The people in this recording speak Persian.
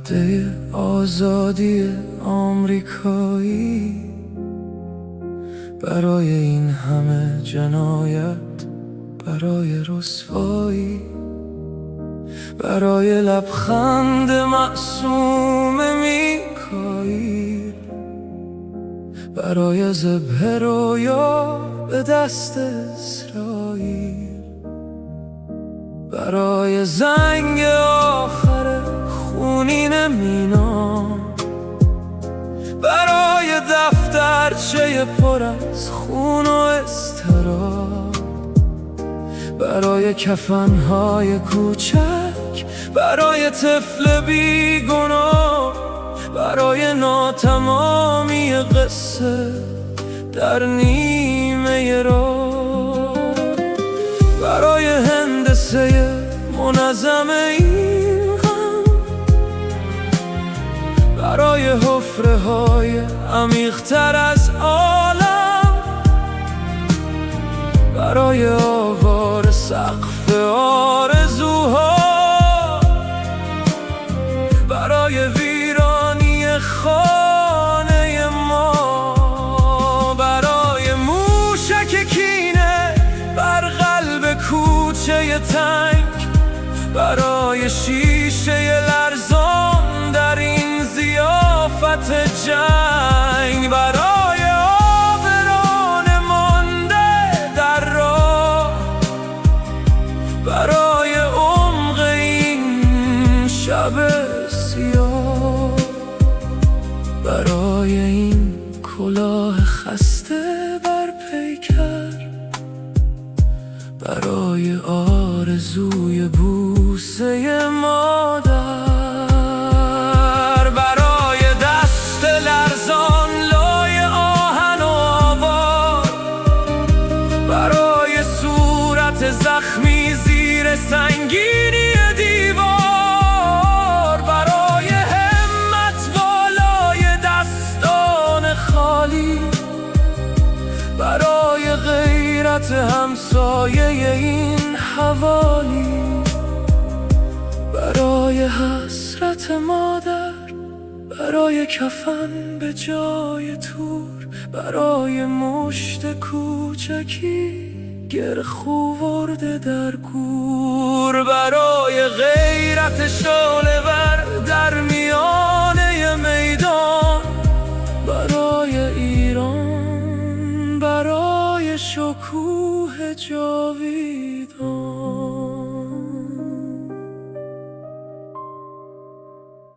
وعده آزادی آمریکایی، برای این همه جنایت، برای رسوایی، برای لبخند معصوم میکائیل، برای ذبح رویا به دست اسرائیل، برای زنگ آخر خونین مینا، برای دفترچه پر از خون و اضطراب، برای کفنهای کوچک، برای طفل بیگناه، برای ناتمامی قصه در نیمه راه، برای هندسه منظم این غم، برای حفره های عمیق‌تر از عالم، برای آوار سقف آرزوها، برای ویرانی خانه ما، برای موشک کینه بر قلب کوچه تنگ، برای شیشه لرزان در این ضیافت جنگ، برای آبران مانده در راه، برای عمق این شب سیاه، برای این کلاه خسته بر پیکر، برای آرزوی بوسه مادر، برای دست لرزان لای آهن و آوار، برای صورت زخمی زیر سنگینی دیوار، برای همت والای دستان خالی، برای غیرت همسایه این حوالی، برای حسرت مادر، برای کفن به جای تور، برای مشت کوچکی گرخو ورده در گور، برای غیرت شعله ور در میانه میدان، برای ایران، برای شکوه جاویدان.